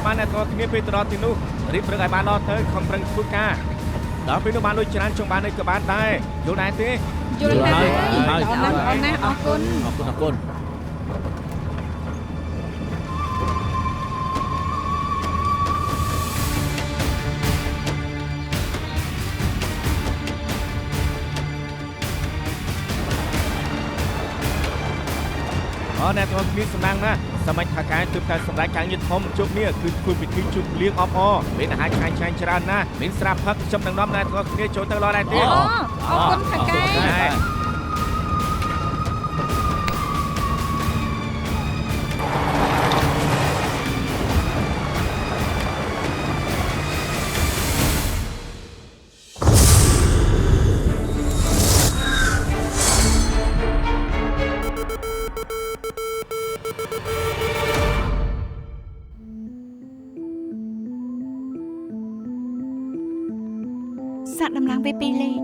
បានអ្នកទាំងគ្នាពេលទៅដល់ទីនោះរៀបព្រឹកឲ្យបានល្អទៅខំប្រឹងធ្វើការដល់ពេលនោះបានលុយច្រើនចង់បានអីក៏បានដែរយល់ដែរទេយល់ហើយអូនណាអរគុណអ្នកទាំងគ្នាសំណាងណាស់សម័យថាការទើបតែសម្រាប់ការងារធំជប់នេះគឺធ្វើពិធីជប់លៀងអបអរមានអាហារឆ្ងាញ់ច្រើនណាស់មានស្រាប់ផឹកខ្ញុំនឹងនាំអ្នកទាំងគ្នាចូលទៅល្អដែរទេអរគុណថាការសាក់ដំឡើងពេល2លេខ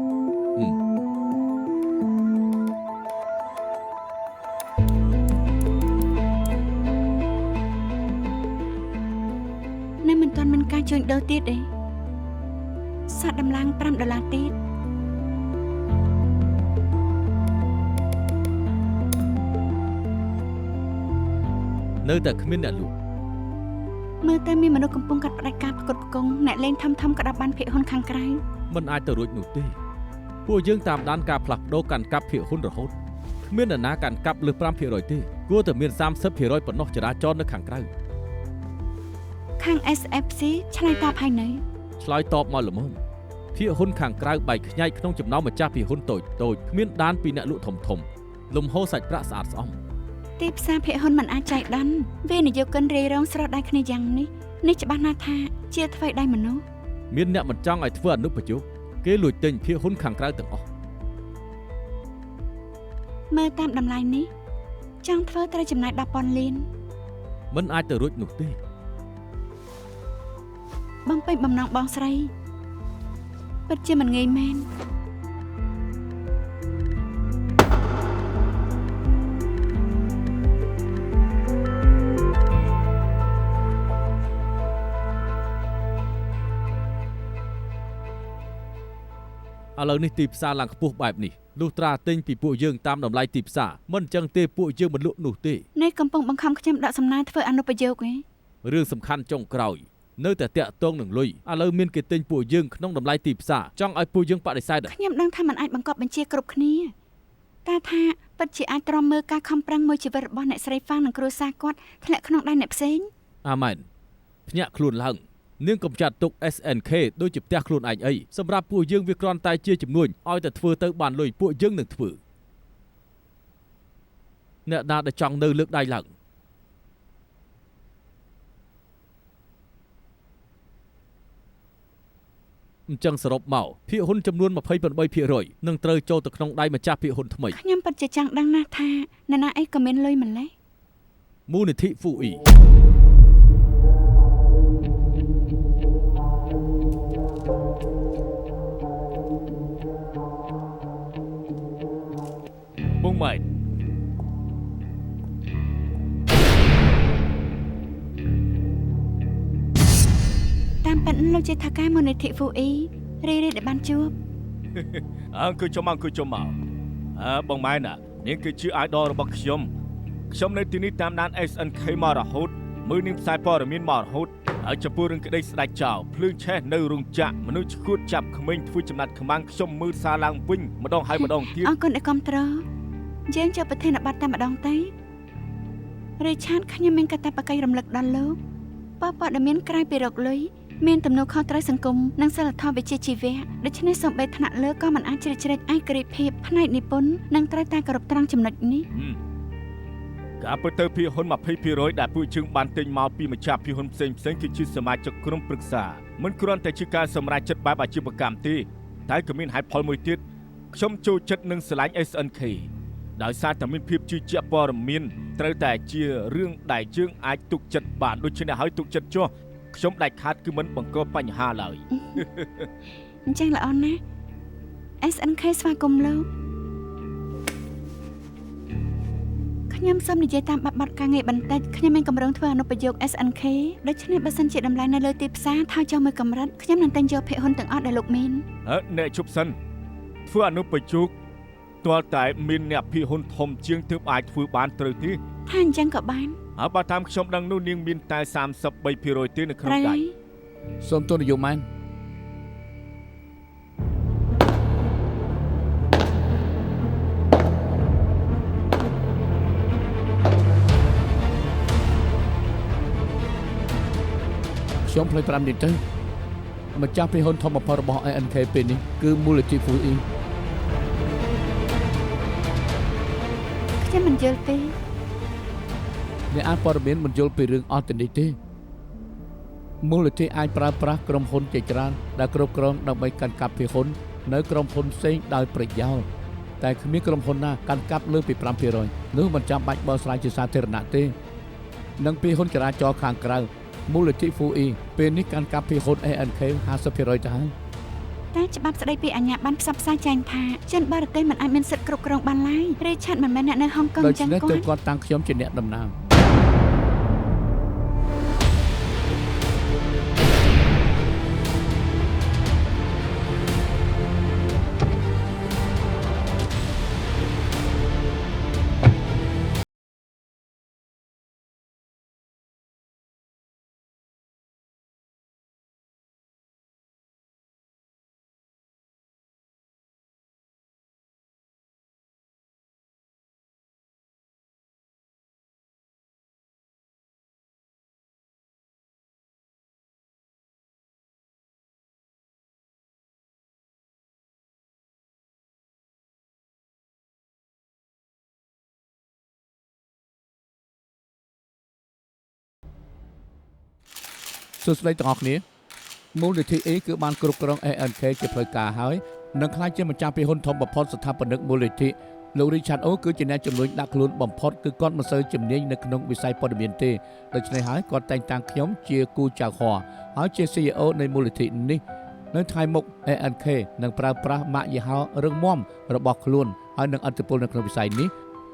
នៅមិនទាន់មានការជួញដូរទៀតទេសាក់ដំឡើង$5ទៀតនៅតែគ្មានអ្នកលក់មើលទៅមានមនុស្សកំពុងកាត់ផ្ដាច់ការផ្គត់ផ្គង់អ្នកលេងធំក្តាប់បានភាគហ៊ុនខាងក្រៅមិនអាចទៅរួចនោះទេពួកយើងតាមដានការផ្លាស់ប្ដូរកាន់កាប់ភាគហ៊ុនរហូតគ្មាននរណាកាន់កាប់លើស 5% ទេគួរតែមាន 30% ប៉ុណ្ណោះចរាចរណ៍នៅខាងក្រៅខាង SFC ឆ្លើយតបហើយនៅឆ្លើយតបមកល្មមភាគហ៊ុនខាងក្រៅបែកខ្ញែកក្នុងចំណោមម្ចាស់ភាគហ៊ុនតូចគ្មានដានពីអ្នកលក់ធំលំហូរសាច់ប្រាក់ស្អាតស្អំទីផ្សារភាគហ៊ុនមិនអាចចែកដន្យវិនិយោគិនរាយរងស្រោតដៃគ្នាយ៉ាងនេះច្បាស់ណាស់ថាជាអ្វីដៃមនុស្សមានអ្នកមិនចង់ឲ្យធ្វើអនុប្រយោគគេលួចទិញភាគហ៊ុនខាងក្រៅទាំងអស់មើលតាមតម្លៃនេះចង់ធ្វើត្រូវចំណាយ$10,000 លានមិនអាចទៅរួចនោះទេបំពេញបំណងបងស្រីពិតជាមិនងាយមែនឥឡូវនេះទីផ្សារឡើងខ្ពស់បែបនេះលុះត្រាទិញពីពួកយើងតាមតម្លៃទីផ្សារមិនអញ្ចឹងទេពួកយើងមិនលក់នោះទេនេះកំពុងបង្ខំខ្ញុំដាក់សំណើធ្វើអនុប្រយោគឯងរឿងសំខាន់ចុងក្រោយនៅតែតាក់ទងនឹងលុយឥឡូវមានគេទិញពួកយើងក្នុងតម្លៃទីផ្សារចង់ឲ្យពួកយើងបដិសេធខ្ញុំដឹងថាมันអាចបង្កប់បញ្ជាគ្រប់គ្នាតែថាពិតជាអាចទ្រាំមើលការខំប្រឹងមួយជីវិតរបស់អ្នកស្រីហ្វាំងនិងគ្រួសារគាត់ធ្លាក់ក្នុងដៃអ្នកផ្សេងអាមែនភ្ញាក់ខ្លួនឡើងនាងកំចាត់ទុក SNK ដូចជាផ្ទះខ្លួនឯងអីសម្រាប់ពួកយើងវាគ្រាន់តែជាជំនួយឲ្យតែធ្វើទៅបានលុយពួកយើងនឹងធ្វើអ្នកណាដែលចង់នៅលើកដៃឡើងអញ្ចឹងសរុបមកភាគហ៊ុនចំនួន 28% នឹងត្រូវចូលទៅក្នុងដៃម្ចាស់ភាគហ៊ុនថ្មីខ្ញុំពិតជាចង់ដឹងណាស់ថាអ្នកណាអីក៏មានលុយម្លេះមូលនិធិ FUIបងម៉ែតាមប៉ិនលោកជាថាការមូលនិធិ FUI រីដែលបានជួបអង្គុយចំមកបងម៉ែណានាងគឺជាអាយដលរបស់ខ្ញុំនៅទីនេះតាមដាន SNK មករហូតមើលនាងផ្សាយព័ត៌មានមករហូតហើយចំពោះរឿងក្តីស្ដាច់ចោលភ្លើងឆេះនៅរោងចក្រមនុស្សឈួតចាប់ក្មេងធ្វើចំណាត់ខ្មាំងខ្ញុំមើលសារឡើងវិញម្ដងហើយម្ដងទៀតអរគុណដែលគាំទ្រយើងចូលប្រធានបទតែម្ដងទៅរាជឆាតខ្ញុំមានកាតព្វកិច្ចរំលឹកដល់លោកព័ត៌មានក្រៅពីរកលុយមានទំនួលខុសត្រូវសង្គមនិងសិលធម៌វិជ្ជាជីវៈដូច្នេះសូម្បីថ្នាក់លើក៏មិនអាចជ្រៀតជ្រែកឯករាជ្យភាពផ្នែកនិពន្ធនិងត្រូវតែគោរពត្រង់ចំណុចនេះការពិតទៅភាគហ៊ុន 20% ដែលពួកយើងបានទិញមកពីម្ចាស់ភាគហ៊ុនផ្សេងគឺជាសមាជិកក្រុមប្រឹក្សាមិនគ្រាន់តែជាការសម្រេចចិត្តបែបអាជីវកម្មទេតែក៏មានហេតុផលមួយទៀតខ្ញុំចូលចិត្តនឹងស្រឡាញ់ SNK ដោយសារតែមានភាពជឿជាក់ព័ត៌មានត្រូវតែជារឿងដែលយើងអាចទុកចិត្តបានដូច្នេះហើយទុកចិត្តចុះខ្ញុំដាច់ខាតគឺមិនបង្កបញ្ហាឡើយអញ្ចឹងល្អណាស់ SNK ស្វាគមន៍លោក ខ្ញុំសូមនិយាយតាមបទការងារបន្តិចខ្ញុំមានកម្រងធ្វើអនុប្រយោគ SNK ដូច្នេះបើសិនជាតម្លៃនៅលើទីផ្សារថយចុះមួយកម្រិតខ្ញុំនឹងទិញយកភាគហ៊ុនទាំងអស់ដែលលោកមាន អ្នកជប់សិនធ្វើអនុបញ្ជោគទាល់តែមានអ្នកភាគហ៊ុនធំជាងទើបអាចធ្វើបានត្រូវទេ ថាអញ្ចឹងក៏បាន ហើយបើតាមខ្ញុំដឹងនោះនាងមានតែ 33% ទេនៅក្នុងដៃ សូមទោសនាយកម៉ែនខ្ញុំផ្លេច5នាទីទៅម្ចាស់ភាគហ៊ុនធំបំផុតរបស់ ANK ពេលនេះគឺមូលនិធិ Full E ខ្ញុំមិនយល់ទេ អ្នកអានព័ត៌មានមិនយល់ពីរឿងអស់ទៅនេះទេមូលនិធិអាចប្រើប្រាស់ក្រុមហ៊ុនជាច្រើនដែលគ្រប់គ្រងដើម្បីកាន់កាប់ភាគហ៊ុននៅក្រុមហ៊ុនផ្សេងដោយប្រយោលតែគ្មានក្រុមហ៊ុនណាកាន់កាប់លើសពី 5% នោះមិនចាំបាច់បកស្រាយជាសាធារណៈទេនិងភាគហ៊ុនចរាចរណ៍ខាងក្រៅមូលនិធិ Full E ពេលនេះកាន់កាប់ភាគហ៊ុន ANK 50% ទៅហើយ តែច្បាប់ស្ដីពីអាជ្ញាប័ណ្ណផ្សព្វផ្សាយចែងថាជនបរទេសមិនអាចមានសិទ្ធិគ្រប់គ្រងបានឡើយរេឆាតមិនមែនអ្នកនៅហុងកុង ដូ អញ្ចឹង ច្នេះ គា ទើប ត់ គាត់តាំងខ្ញុំជាអ្នកតំណាងសួស្តីទាំងអស់គ្នាមូលនិធិ A គឺបានគ្រប់គ្រង ANK ជាផ្លូវការហើយនិងខ្លាចជាម្ចាស់ភាគហ៊ុនធំបំផុតស្ថាបនិកមូលនិធិលោក Richard O គឺជាអ្នកជំនួយដាក់ខ្លួនបំផុតគឺគាត់មិនសូវជំនាញនៅក្នុងវិស័យព័ត៌មានទេដូច្នេះហើយគាត់តែងតាំងខ្ញុំជាគូចៅហ័រហើយជា CEO នៃមូលនិធិនេះនៅថ្ងៃមុខ ANK នឹងប្រើប្រាស់ម៉ាកយីហោរឹងមាំរបស់ខ្លួនហើយនឹងឥទ្ធិពលនៅក្នុងវិស័យនេះ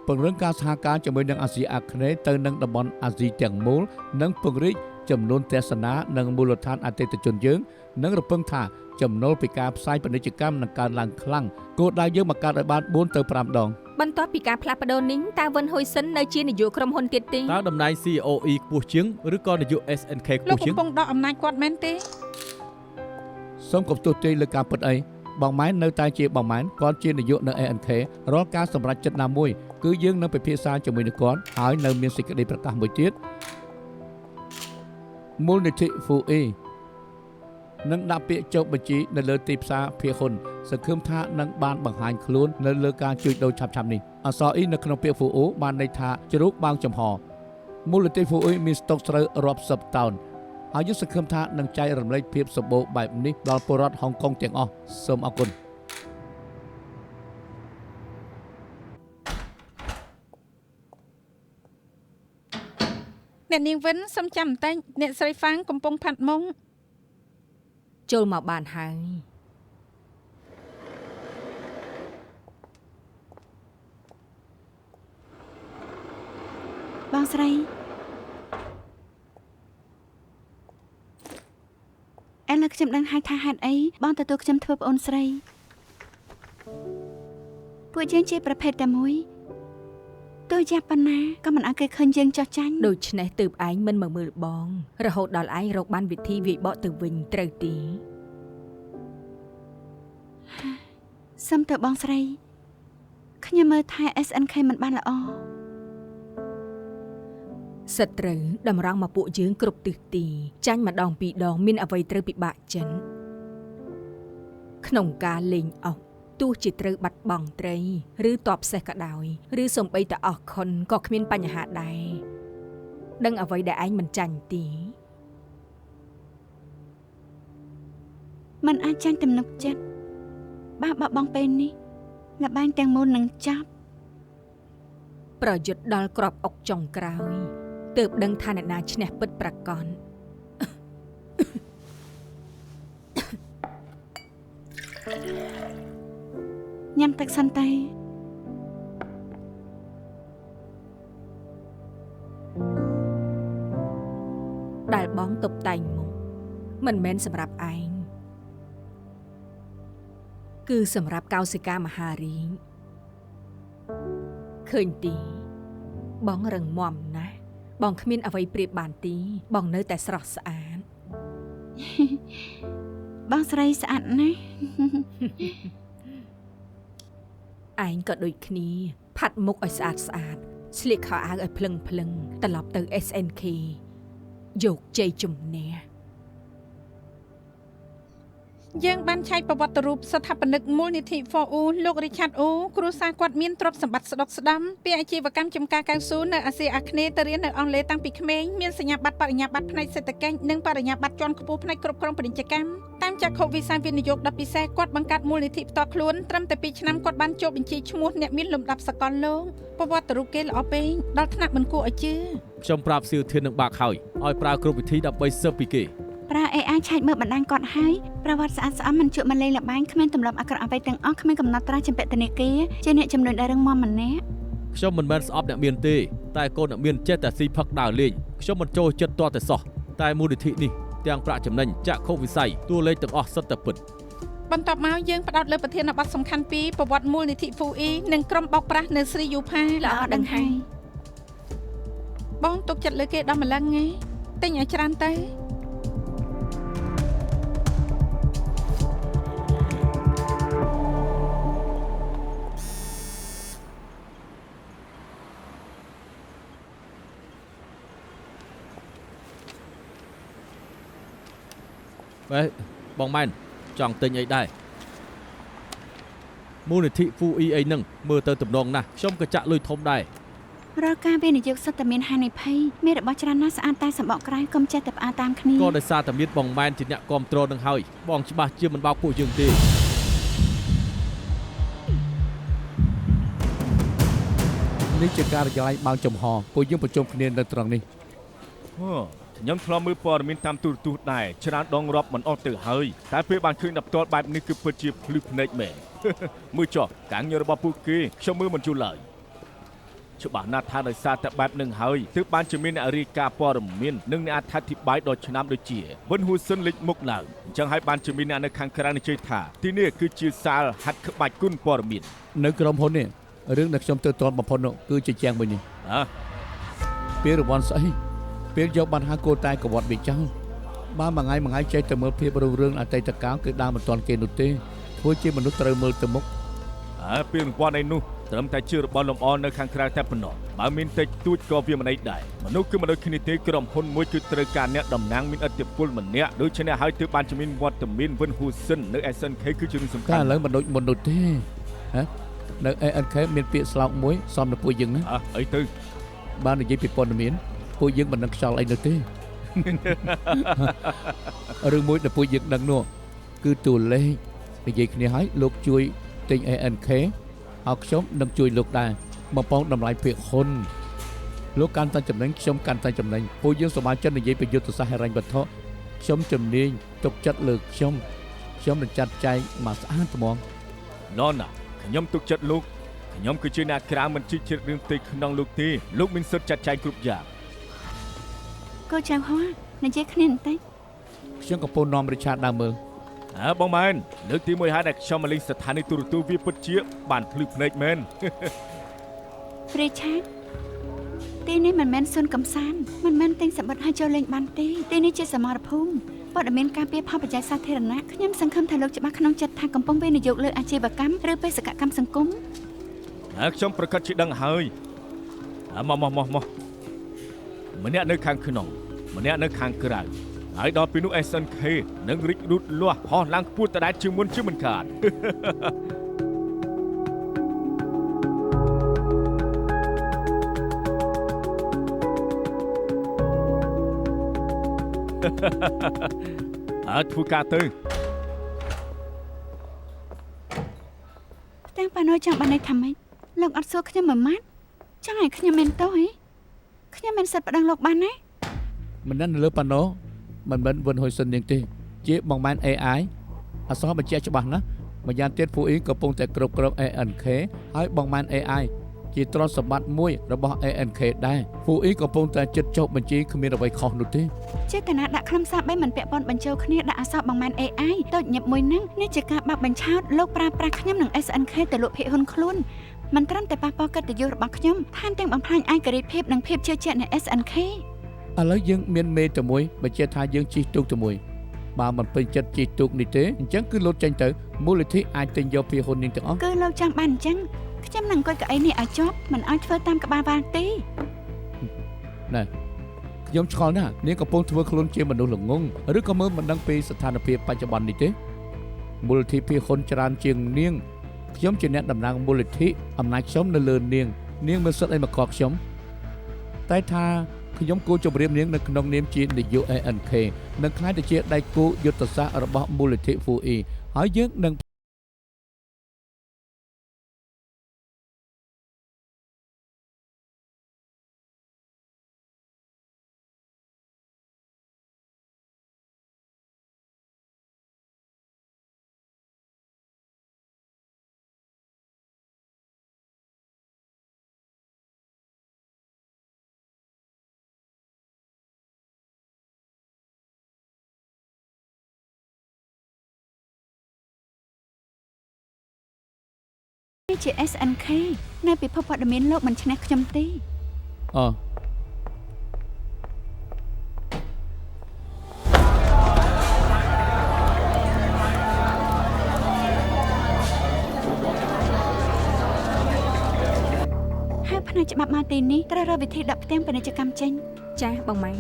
ពង្រឹងការសហការជាមួយនឹងអាស៊ីអាគ្នេយ៍ទៅនឹងតំបន់អាស៊ីទាំងមូលនិងពង្រីកចំនួនទស្សនានិងមូលដ្ឋានអតិថិជនយើងនិងរំពឹងថាចំណូលពីការផ្សាយពាណិជ្ជកម្មនឹងកើនឡើងខ្លាំងគោលដៅយើងមកកើតឲ្យបាន4ទៅ5ដង បន្ទាប់ពីការផ្លាស់ប្ដូរនេះតើវិនហ៊ុយសិននៅជានាយកក្រុមហ៊ុនទៀតទេ តើតំណែង COE ខ្ពស់ជាងឬក៏នាយក SNK ខ្ លោក ពស់ជាង កំពុងដកអំណាចគាត់មែនទេ សូមកុំទោសទាយលើការពិតអីបងម៉ែននៅតែជាបងម៉ែនគាត់ជានាយកនៅ ANK រាល់ការសម្រេចចិត្តណាមួយគឺយើងនឹងពិភាក្សាជាមួយនឹងគាត់ហើយនៅមានសេចក្តីប្រកាសមួយទៀតមូលនិធិ Full E នឹងដាក់ពាក្យចុះបញ្ជីនៅលើទីផ្សារភាគហ៊ុនសង្ឃឹមថានឹងបានបង្ហាញខ្លួននៅលើការជួញដូរឆាប់ៗនេះអក្សរ E នៅក្នុងពាក្យ Full O បានន័យថាជ្រូកបើកចំហមូលនិធិ Full E មានស្តុកស្រូវរាប់សិបតោនហើយយើងសង្ឃឹមថានឹងចែករំលែកភាពសម្បូរបែបនេះដល់ពលរដ្ឋហុងកុងទាំងអស់សូមអរគុណ អ្នកនាងវិនសូមចាំបន្តិចអ្នកស្រីហ្វាំងកំពុងផាត់មុងចូលមកបានហើយ បងស្រីឥឡូវខ្ញុំដឹងហើយថាហេតុអីបងទទួលខ្ញុំធ្វើប្អូនស្រីពួកយើងជាប្រភេទតែមួយទោះយ៉ាងប៉ុណ្ណាក៏មិនឲ្យគេឃើញយើងចោះចាញ់ ដូច្នេះទើបឯងមិនមកមើលបងរហូតដល់ឯងរកបានវិធីវាយបកទៅវិញត្រូវទេ សុំទៅបងស្រីខ្ញុំមើលថែ SNK មិនបានល្អ សិតត្រូវតម្រង់មកពួកយើងគ្រប់ទិសទីចាញ់ម្ដងពីរដងមានអ្វីត្រូវពិបាកចិនក្នុងការលេងអុកទោះជាត្រូវបាត់បង់ត្រីឬតបសេះក៏ដោយឬសំបីតអស់ខុនក៏គ្មានបញ្ហាដែរដឹងអ្វីដែលឯងមិនចាញ់ទេ มันអាចចាញ់ទំនុកចិត្តបើបបងពេលនេះលបែងទាំងមូលនឹងចាប់ ប្រយុទ្ធដល់ក្របអុកចុងក្រោយទើបដឹងថាអ្នកណាឈ្នះពិតប្រាកដ ញ៉ាំទឹកសិនទេ មិនមែនសម្រាប់ឯងគឺសម្រាប់កោសិកាមហារីងឃើញទីបងរឹងមាំណាស់បងគ្មានអ្វីប្រៀបបានទីបងនៅតែស្រស់ស្អាត បងស្រីស្អាតណាស់ ឯងក៏ដូចគ្នាផាត់មុខឲ្យស្អាតស្អាតស្លៀកខោអាវឲ្យភ្លឹងភ្លឹងត្រឡប់ទៅ SNK យកជ័យជំនះ យើងបានឆែកប្រវត្តិរូបស្ថាបនិកមូលនិធិ 4U លោក Richard O គ្រួសារគាត់មានទ្រព្យសម្បត្តិស្ដុកស្ដំពីអាជីវកម្មចំការកៅស៊ូនៅអាស៊ីអាគ្នេយ៍ទៅរៀននៅអង់គ្លេសតាំងពីក្មេងមានសញ្ញាបត្របរិញ្ញាបត្រផ្នែកសេដ្ឋកិច្ចនិងបរិញ្ញាបត្រជាន់ខ្ពស់ផ្នែកគ្រប់គ្រងពាណិជ្ជកម្មតាមចក្ខុវិស័យវិនិយោគដ៏ពិសេសគាត់បង្កើតមូលនិធិផ្ទាល់ខ្លួនត្រឹមតែ2ឆ្នាំគាត់បានចុះបញ្ជីឈ្មោះអ្នកមានលំដាប់សកលលោកប្រវត្តិរូបគេល្អពេកដល់ថ្នាក់មិនគួរឲ្យជឿ ខ្ញុំប្រាប់សៀវធាននឹងបាក់ហើយឲ្យប្រើគ្រប់វិធីដើម្បីស៊ើបពីគេ ប្រើ AI ឆែកមើលបណ្ដាញគាត់ហើយប្រវត្តិស្អាតស្អំមិនជក់មកលេងល្បែងគ្មានទម្លាប់អាក្រក់អ្វីទាំងអស់គ្មានកំណត់ត្រាចម្ពាក់ធនាគារជាអ្នកចំណុចដែលរឹងមាំម្នាក់ ខ្ញុំមិនមែនស្អប់អ្នកមានទេតែកូនអ្នកមានចិត្តតែស៊ីផឹកដើរលេងខ្ញុំមិនចូលចិត្តទាល់តែសោះតែមូលនិធិនេះទាំងប្រាក់ចំណេញចក្ខុវិស័យតួលេខទាំងអស់សិតតែពិត បន្ទាប់មកយើងផ្ដោតលើប្រធានបទសំខាន់ពីរប្រវត្តិមូលនិធិ 4E និងក្រុមបោកប្រាស់នៅស្រីយូផា ល្អដឹងហើយ បងទុកចិត្តលើគេដល់ម្លឹងទេទិញឲ្យច្រើនទៅ បងម៉ែនចង់ទិញអីដែរមូលនិធិ 4E អីហ្នឹងមើលទៅទំនងណាស់ខ្ញុំក៏ចាក់លុយធំដែរ រាល់ការវិនិយោគសិតតែមានហានិភ័យមានរបស់ច្រើនណាស់ស្អាតតែសម្បកក្រៅកុំចេះតែផ្អើលតាមគ្នា ក៏ដោយសារតែមានបងម៉ែនជាអ្នកគ្រប់គ្រងនឹងហើយបងច្បាស់ជាមិនបោកពួកយើងទេ នេះជាការិយាល័យបើកចំហពួកយើងប្រជុំគ្នានៅត្រង់នេះ ខ្ញុំធ្លាប់មើលព័ត៌មានតាមទូរទស្សន៍ដែរច្រើនដងរាប់មិនអស់ទៅហើយតែពេលបានឃើញដល់ផ្ទាល់បែបនេះគឺពិតជាភ្លឺភ្នែកមែន មើលចុះការងាររបស់ពួកគេខ្ញុំមើលមិនយល់ឡើយច្បាស់ណាស់ថាដោយសារតែបែបនឹងហើយទើបបានជាមានអ្នករាយការណ៍ព័ត៌មាននិងអ្នកអត្ថាធិប្បាយដល់ឆ្នាំដូចជាវិនហ៊ូសិនលេចមុខឡើងអញ្ចឹងហើយបានជាមានអ្នកនៅខាងក្រៅនិយាយថាទីនេះគឺជាសាលហាត់ក្បាច់គុណព័ត៌មាន នៅក្រុមហ៊ុននេះរឿងដែលខ្ញុំទៅទាន់បំផុតនោះគឺជាជាងមួយនេះ ពេលរង្វាន់ស្អីពេលយកបានហៅគោលតែកវត្តវាចោលបានមួយថ្ងៃចេះតែមើលភាពរឿងអតីតកាលគឺដើរមិនទាន់គេនោះទេធ្វើជាមនុស្សត្រូវមើលទៅមុខ ពេលរង្វាន់ឯនោះត្រឹមតែជារបស់លំអនៅខាងក្រៅតែប៉ុណ្ណោះបើមានតិចតួចក៏វាមិនអីដែរមនុស្សគឺមនុស្សគ្នាទេក្រុមហ៊ុនមួយគឺត្រូវការអ្នកតំណាងមានឥទ្ធិពលម្នាក់ដូច្នេះហើយទើបបានជាមានវត្តមានវិនហ៊ូសិននៅ SNK គឺជារឿងសំខាន់ តែឥឡូវមិនដូចមុននោះទេហ៎នៅ ANK មានពាក្យស្លោកមួយសំដល់ពួកយើងណា អីទៅ បាននិយាយពីព័ត៌មានពួកយើងមិនដឹងខ្យល់អីនោះទេ រឿងមួយដែលពួកយើងដឹងនោះគឺតួលេខនិយាយគ្នាហើយលោកជួយទិញ ANK ហើយខ្ញុំនឹងជួយលោកដែរបំពងតម្លៃភាគហ៊ុនលោកកាន់តែចំណេញខ្ញុំកាន់តែចំណេញពួកយើងសមាជិកនិយាយពីយុទ្ធសាស្ត្រហិរញ្ញវត្ថុខ្ញុំជំនាញទុកចិត្តលើខ្ញុំនឹងចាត់ចែងមកស្អាតត្មង ណនណាខ្ញុំទុកចិត្តលោកខ្ញុំគឺជាអ្នកក្រៅមិនជិះជ្រៀតរឿងផ្ទៃក្នុងលោកទេលោកមានសិទ្ធិចាត់ចែងគ្រប់យ៉ាង កូចៅហោះនិយាយគ្នាបន្តិច ខ្ញុំកំពុងនាំរិឆាតដើរមើល បងមែនលើកទី1ហើយដែលខ្ញុំមកលេងស្ថានីយទូរទស្សន៍វាពិតជាបានភ្លឺភ្នែកមែន ព្រះឆាតទីនេះមិនមែនសួនកំសាន្តមិនមែនទិញសម្បត្តិឲ្យចូលលេងបានទេទីនេះជាសមរភូមិព័ត៌មានការពារផលប្រយោជន៍សាធារណៈខ្ញុំសង្ឃឹមថាលោកច្បាស់ក្នុងចិត្តថាកំពុងវិនិយោគលើអាជីវកម្មឬបេសកកម្មសង្គម ខ្ញុំប្រកាសជាដឹងហើយមកម្នាក់នៅខាងក្នុងម្នាក់នៅខាងក្រៅហើយដល់ពេលនោះ SNK នឹងរីករូតលាស់ហោះឡើងខ្ពស់តដែលជាងមុនជាមិនខាន ធ្វើការទៅ ទាំងប៉ាណូចង់បានន័យថាម៉េចលោកអត់សួរខ្ញុំមួយម៉ាត់ចង់ឲ្យខ្ញុំមានទោសហីខ្ញុំមានសិទ្ធិប្តឹងលោកបានណា មិនដឹងនៅលើប៉ាណូមិនមែនវិនហ៊ុយសិននាងទេជាបងម៉ែន AI អសរបញ្ជាក់ច្បាស់ណាស់ម្យ៉ាងទៀតពួកអ៊ីកំពុងតែគ្រប់គ្រង ANK ហើយបងម៉ែន AI ជាទ្រព្យសម្បត្តិមួយរបស់ ANK ដែរ FUI កំពុងតែចិត្តចុះបញ្ជីគ្មានអ្វីខុសនោះទេ ចេតនាដាក់ខ្លឹមសារបែបមិនពាក់ព័ន្ធបញ្ចូលគ្នាដាក់អក្សរបង្មាន AI តូចញឹបមួយហ្នឹងនេះជាការបាក់បញ្ឆោតលោកប្រើប្រាស់ខ្ញុំនិង SNK ទៅលក់ភាគហ៊ុនខ្លួនមិនត្រឹមតែប៉ះពាល់កិត្តិយសរបស់ខ្ញុំថែមទាំងបំផ្លាញឯករាជ្យភាពនិងភាពជឿជាក់នៃ SNK ឥឡូវយើងមានមេតែមួយបញ្ជាក់ថាយើងជិះទូកតែមួយបើមិនពេញចិត្តជិះទូកនេះទេអញ្ចឹងគឺលោតចេញទៅមូលនិធិអាចទិញយកភាគហ៊ុននេះទាំងអស់ គឺលោកចង់បានអញ្ចឹងខ្ញុំនឹងអង្គុយកៅអីនេះឲ្យជាប់មិនឲ្យធ្វើតាមក្បាលវ៉ាងទេ ខ្ញុំឆ្ងល់ណាស់នាងកំពុងធ្វើខ្លួនជាមនុស្សល្ងងឬក៏មើលមិនដឹងពីស្ថានភាពបច្ចុប្បន្ននេះទេមូលនិធិភាគហ៊ុនច្រើនជាងនាងខ្ញុំជាអ្នកតំណាងមូលនិធិអំណាចខ្ញុំនៅលើនាងមានសិទ្ធិអីមកខកខ្ញុំតែថាខ្ញុំគួរជម្រាបនាងនៅក្នុងនាមជានាយក ANK និងខ្លាចទៅជាដៃគូយុទ្ធសាស្ត្ររបស់មូលនិធិ FUI ហើយយើងនឹងនេះជា SNK នៅពិភពព័ត៌មានលោកមិនឈ្នះខ្ញុំទេ ហើយផ្នែកច្បាប់មកទីនេះត្រូវរកវិធីដកផ្ទាំងពាណិជ្ជកម្មចេញ ចាស់បងម៉ែន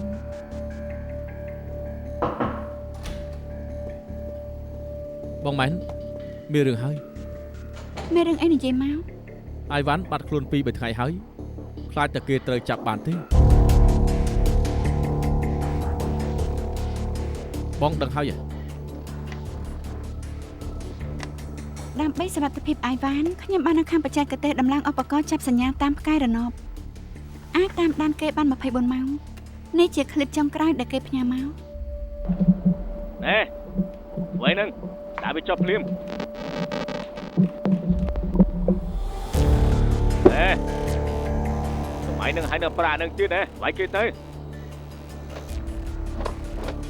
បងម៉ែនមានរឿងហើយ មានរឿងអីនិយាយមក អាយវ៉ាន់បាត់ខ្លួន2-3ថ្ងៃហើយខ្លាចតែគេត្រូវចាប់បានទេបងដឹងហើយ ដើម្បីសុវត្ថិភាពអាយវ៉ានខ្ញុំបាននៅខាងបច្ចេកទេសដំឡើងឧបករណ៍ចាប់សញ្ញាតាមផ្កាយរណបអាចតាមដានគេបាន24ម៉ោងនេះជាคลิปចុងក្រោយដែលគេផ្ញើមក ណែໄວនឹងដាក់វាចប់ភ្លាមណែសម័យនឹងឲ្យនៅប្រាក់នឹងទៀតណាវាយគេទៅ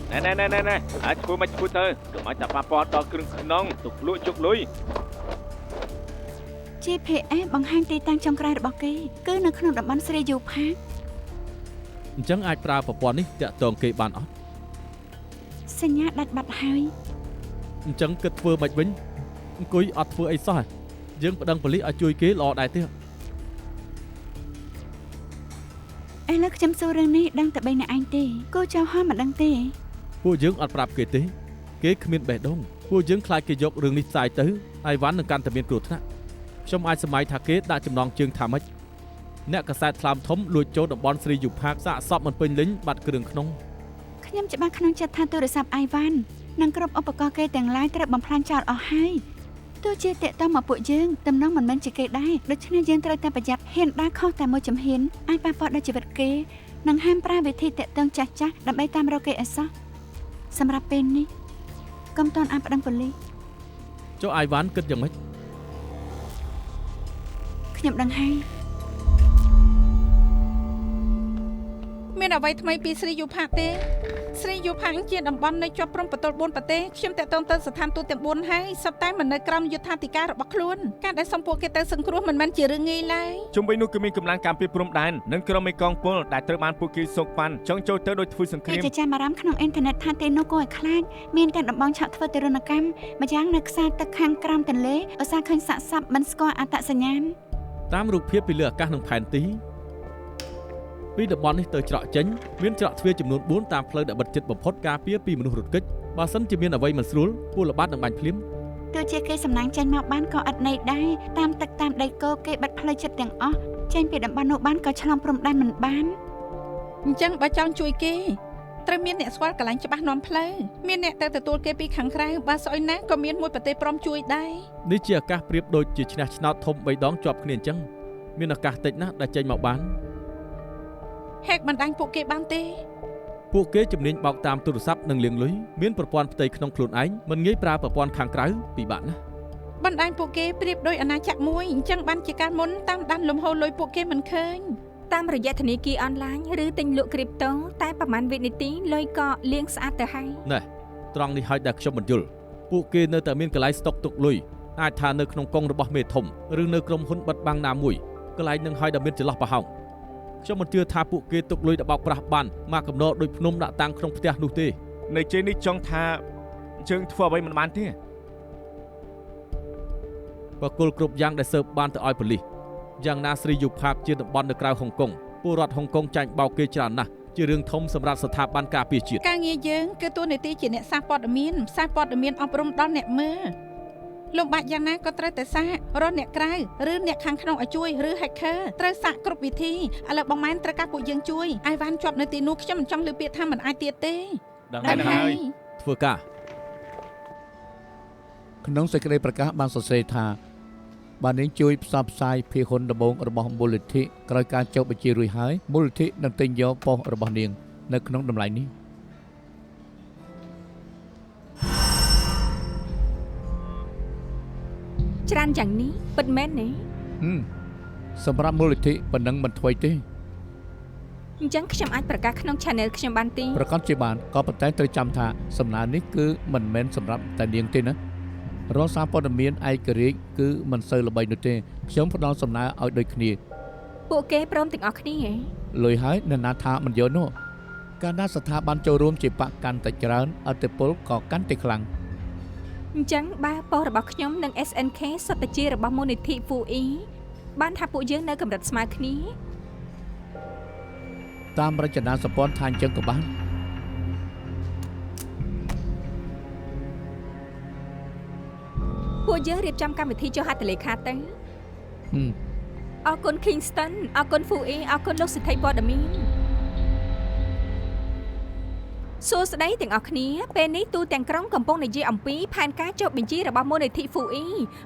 ណែអាចធ្វើមិនធ្វើទៅកុំឲ្យតែប៉ះពាល់ដល់គ្រឿងក្នុងទុកលក់ជុកលុយ GPS បង្ហាញទីតាំងចុងក្រោយរបស់គេគឺនៅក្នុងតំបន់ស្រីយូផាក អញ្ចឹងអាចប្រើប្រព័ន្ធនេះតាក់ទងគេបានអត់ សញ្ញាដាច់បាត់ហើយ អញ្ចឹងគិតធ្វើមិនវិញអង្គុយអត់ធ្វើអីសោះយើងប្តឹងប៉ូលីសឲ្យជួយគេល្អដែរទេ ឥឡូវខ្ញុំសួររឿងនេះដឹងតែ3អ្នកឯងទេគូចៅហោះមិនដឹងទេ ពួកយើងអត់ប្រាប់គេទេគេគ្មានបេះដូងពួកយើងខ្លាចគេយករឿងនេះផ្សាយទៅអាយវ៉ាន់នឹងកាន់តែមានគ្រោះថ្នាក់ខ្ញុំអាចសម័យថាគេដាក់ចំណងជើងថាម៉េចអ្នកកសែតថ្លើមធំលួចចូលតំបន់ស្រីយូផាកសាកសពមិនពេញលេញបាត់គ្រឿងក្នុង ខ្ញុំច្បាស់ក្នុងចិត្តថាទូរស័ព្ទអាយវ៉ាននិងគ្រប់ឧបករណ៍គេទាំងឡាយត្រូវបំផ្លាញចោលអស់ហើយទោះជាតេតមកពួកយើងតំណងមិនមែនជាគេដែរដូច្នេះយើងត្រូវតែប្រយ័ត្នហ៊ានដើរខុសតែមួយជំហានអាចប៉ះពាល់ដល់ជីវិតគេនិងហាមប្រើវិធីតេតងចាស់ៗដើម្បីតាមរកគេអសោះសម្រាប់ពេលនេះកុំតន់អានប្តឹងប៉ូលីស ចុះអាយវ៉ាន់គិតយ៉ាងម៉េច ខ្ញុំដឹងហើយ មានអ្វីថ្មីពីស្រីយូផាកទេស្រីយូផាកជាតំបន់នៅជាប់ព្រំប្រទល់4ប្រទេសខ្ញុំតាក់ទងទៅស្ថានទូតទាំង4ហើយសប្តាហ៍មិននៅក្រោមយុទ្ធាធិការរបស់ខ្លួនការដែលសំពួកគេទៅសង្គ្រោះមិនមែនជារឿងងាយឡើយ ជុំវិញនោះគឺមានកម្លាំងការពារព្រំដែននិងក្រុមមេកងពលដែលត្រូវបានពួកគេសោកប៉ាន់ចង់ចូលទៅដោយធ្វើសង្គ្រាម ជាចាំអារម្មណ៍ក្នុងអ៊ីនធឺណិតថាទេនោះគួរឲ្យខ្លាចមានតែដំបងឆក់ធ្វើទរណកម្មម្យ៉ាងនៅខ្សែទឹកខាងក្រោមទន្លេឧស្សាហ៍ឃើញសាកសពមិនស្គាល់អត្តសញ្ញាណ តាមរូបភាពពីលើអាកាសនិងផែនទីពីតំបន់នេះទៅច្រកចេញមានច្រកទ្វារចំនួន4តាមផ្លូវដែលបិទជិតបំផុតការពារពីមនុស្សរត់គេចបើសិនជាមានអ្វីមិនស្រួលពលល្បាតនឹងបាញ់ភ្លាម ទោះជាគេសំណាងចេញមកបានក៏ឥតន័យដែរតាមទឹកតាមដីគោគេបិទផ្លូវចិត្តទាំងអស់ចេញពីតំបន់នោះបានក៏ឆ្លងព្រំដែនមិនបាន អញ្ចឹងបើចង់ជួយគេត្រូវមានអ្នកស្គាល់កន្លែងច្បាស់នាំផ្លូវមានអ្នកទៅទទួលគេពីខាងក្រៅបើស្អុយណាក៏មានមួយប្រទេសព្រមជួយដែរ នេះជាអាកាសប្រៀបដូចជាឆ្នះឆ្នោតធំ3ដងជាប់គ្នាអញ្ចឹងមានឱកាសតិចណាស់ដែលចេញមកបាន ហេកបណ្ដាញពួកគេបានទេ ពួកគេជំនាញបោកតាមទូរស័ព្ទនិងលាងលុយមានប្រព័ន្ធផ្ទៃក្នុងខ្លួនឯងមិនងាយប្រើប្រព័ន្ធខាងក្រៅពិបាកណាស់ បណ្ដាញពួកគេប្រៀបដូចអាណាចក្រមួយអញ្ចឹងបានជាការមុនតាមដានលំហូរលុយពួកគេមិនឃើញ តាមរយៈធនាគារអនឡាញឬទិញលក់គ្រីបតូតែប្រហែលវិនាទីលុយក៏លាងស្អាតទៅហើយ ណែត្រង់នេះហើយដែលខ្ញុំមិនយល់ពួកគេនៅតែមានកន្លែងស្តុកទុកលុយអាចថានៅក្នុងកុងរបស់មេធំឬនៅក្រុមហ៊ុនបិទបាំងណាមួយកន្លែងនឹងហើយដែលមានចន្លោះប្រហោងខ្ញុំមិនជឿថាពួកគេទុកលុយដល់បោកប្រាស់បានមកកំណត់ដោយភ្នំដាក់តាំងក្នុងផ្ទះនោះទេ នៅជ័យនេះចង់ថាយើងធ្វើអ្វីមិនបានទេ បកគលគ្រប់យ៉ាងដែលស៊ើបបានទៅឲ្យប៉ូលីសយ៉ាងណាស្រីយុផាបជាតំបន់នៅក្រៅហុងកុងពលរដ្ឋហុងកុងចាញ់បោកគេច្រើនណាស់ជារឿងធំសម្រាប់ស្ថាប័នការពារជាតិ ការងារយើងគឺតួនាទីជាអ្នកសារព័ត៌មានផ្សាយព័ត៌មានអប់រំដល់អ្នកមើលលំបាកយ៉ាងណាក៏ត្រូវតែសាករកអ្នកក្រៅឬអ្នកខាងក្នុងឲ្យជួយឬ hacker ត្រូវសាកគ្រប់វិធីឥឡូវបងម៉ែនត្រូវការពួកយើងជួយអាយវ៉ាន់ជាប់នៅទីនោះខ្ញុំមិនចង់លើពាក្យថាមិនអាចទៀតទេ ដឹងហើយ ធ្វើការ ក្នុងសេចក្តីប្រកាសបានសរសេរថាបាននាងជួយផ្សព្វផ្សាយភាគហ៊ុនដំបងរបស់មូលនិធិក្រោយការចុះបញ្ជីរួចហើយមូលនិធិនឹងទិញយកប៉ុស្តិ៍របស់នាងនៅក្នុងតម្លៃនេះ ច្រើនយ៉ាងនេះពិតមែនទេ សម្រាប់មូលនិធិប៉ុណ្ណឹងមិនថ្មីទេ អញ្ចឹងខ្ញុំអាចប្រកាសក្នុង Channel ខ្ញុំបានទី ប្រកាសជាបានក៏ប៉ុន្តែត្រូវចាំថាសំណើនេះគឺមិនមែនសម្រាប់តែនាងទេណារាល់សារព័ត៌មានឯករាជ្យគឺមិនសូវល្បីនោះទេខ្ញុំផ្ដល់សំណើឲ្យដូចគ្នា ពួកគេព្រមទាំងអស់គ្នាហ៎ លុយហើយអ្នកណាថាមិនយកនោះកាលណាស្ថាប័នចូលរួមជាបកកាន់តែច្រើនអតិពលក៏កាន់តែខ្លាំង អញ្ចឹងបើប៉ុស្តិ៍របស់ខ្ញុំនិង SNK សុទ្ធតែជារបស់មូលនិធិ FUE បានថាពួកយើងនៅកម្រិតស្មើគ្នា តាមរចនាសម្ព័ន្ធថាអញ្ចឹងក៏បាន ពួកយើងរៀបចំកម្មវិធីចុះហត្ថលេខាទៅអរគុណ Kingston អរគុណ FUE អរគុណលោកសិទ្ធិព័ត៌មានសួស្តីទាំងអស់គ្នាពេលនេះទូទាំងក្រុងកំពុងនិយាយអំពីផែនការចុះបញ្ជីរបស់មូលនិធិ FUE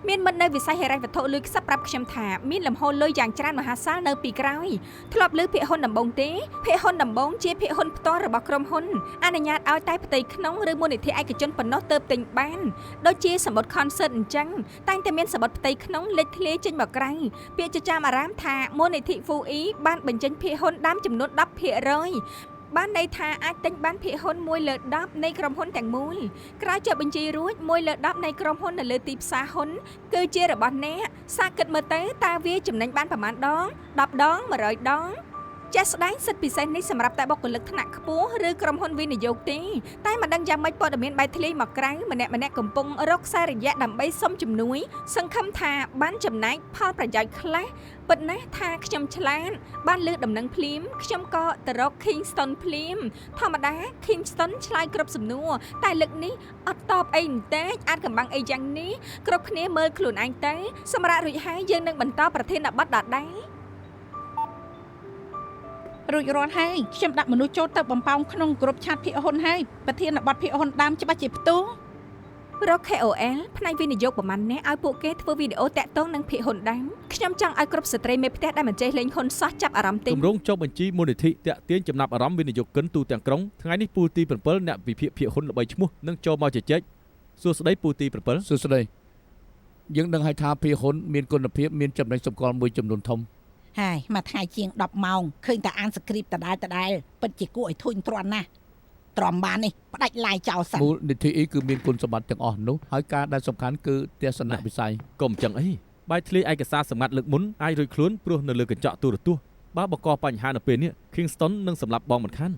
មានមិត្តនៅវិស័យហិរញ្ញវត្ថុលុយខ្សឹបប្រាប់ខ្ញុំថាមានលំហូរលុយយ៉ាងច្រើនមហាសាលនៅពីក្រោយធ្លាប់លើភាគហ៊ុនដំបងទេភាគហ៊ុនដំបងជាភាគហ៊ុនផ្ទាល់របស់ក្រុមហ៊ុនអនុញ្ញាតឲ្យតែផ្ទៃក្នុងឬមូលនិធិឯកជនប៉ុណ្ណោះទើបទិញបានដូចជាសម្បត្តិ concert អញ្ចឹងតែងតែមានសម្បត្តិផ្ទៃក្នុងលេចធ្លាយចេញមកក្រៅពាក្យចចាមអារាមថាមូលនិធិ FUE បានបញ្ចេញភាគហ៊ុនដើមចំនួន 10% បានន័យថាអាចទិញបានភាគហ៊ុន1លើ10នៃក្រុមហ៊ុនទាំងមូលក្រោយចុះបញ្ជីរួច1លើ10នៃក្រុមហ៊ុននៅលើទីផ្សារហ៊ុនគឺជារបស់អ្នកសាកគិតមើលទៅតើវាចំណេញបានប្រមាណដង10ដង100ដងចាស់ស្ដែងសិទ្ធិពិសេសនេះសម្រាប់តែបុគ្គលិកថ្នាក់ខ្ពស់ឬក្រុមហ៊ុនវិនិយោគទេតែមិនដឹងយ៉ាងម៉េចព័ត៌មានបែកធ្លាយមកក្រៅម្នាក់កំពុងរកខ្សែរយៈដើម្បីសុំជំនួយសង្ឃឹមថាបានចំណែកផលប្រយោជន៍ខ្លះពិតណាស់ថាខ្ញុំឆ្លាតបានលើដំណឹងភ្លាមខ្ញុំក៏ទៅរក Kingston ភ្លាមធម្មតា Kingston ឆ្លើយគ្រប់សំណួរតែលើកនេះអត់តបអីបន្តិចអាចកំបាំងអីយ៉ាងនេះគ្រប់គ្នាមើលខ្លួនឯងទៅសម្រាប់រួចហើយយើងនឹងបន្តប្រធានបទដដែលរួចរាល់ហើយខ្ញុំដាក់មនុស្សចូលទៅបំផោងក្នុងក្រុមឆាតភាគហ៊ុនហើយប្រធានបទភាគហ៊ុនដើមច្បាស់ជាផ្ទុះរក KOL ផ្នែកវិនិយោគប្រមាណអ្នកឲ្យពួកគេធ្វើវីដេអូតាក់ទងនឹងភាគហ៊ុនដើមខ្ញុំចង់ឲ្យគ្រប់ស្ត្រីមេផ្ទះដែលមិនចេះលេងហ៊ុនសោះចាប់អារម្មណ៍ទេគម្រោងចុះបញ្ជីមូលនិធិតាក់ទាញចំណាប់អារម្មណ៍វិនិយោគិនទូទាំងក្រុងថ្ងៃនេះពូទី7អ្នកវិភាគភាគហ៊ុនល្បីឈ្មោះនឹងចូលមកជជែកសួស្តីពូទី7សួស្តីយើងដឹងហើយថាភាគហ៊ុនមានគុណភាពមានចំណេញសម្គាល់មួយចំនួនធំហើយមួយថ្ងៃជាង10ម៉ោងឃើញតែអានស្គ្រីបដដែលពិតជាគួរឲ្យធុញទ្រាន់ណាស់ទ្រាំបាននេះផ្ដាច់ឡាយចោលសិនមូលនិធិគឺមានគុណសម្បត្តិទាំងអស់នោះហើយការដែលសំខាន់គឺទស្សនវិស័យកុំចឹងអីបាយធ្លាយឯកសារសម្ងាត់លើកមុនអាចរួចខ្លួនព្រោះនៅលើកញ្ចក់ទូរទស្សន៍បើបង្កបញ្ហានៅពេលនេះ Kingston នឹងសម្លាប់បងមិនខាន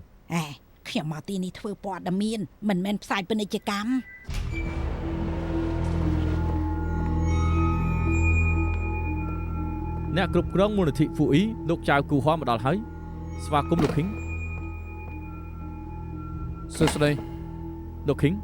ខ្ញុំមកទីនេះធ្វើព័ត៌មានមិនមែនផ្សាយពាណិជ្ជកម្មអ្នកគ្រប់គ្រងមូលនិធិ FUE លោកចៅគូហមមកដល់ហើយស្វាគមន៍លោក King សួស្តី លោក King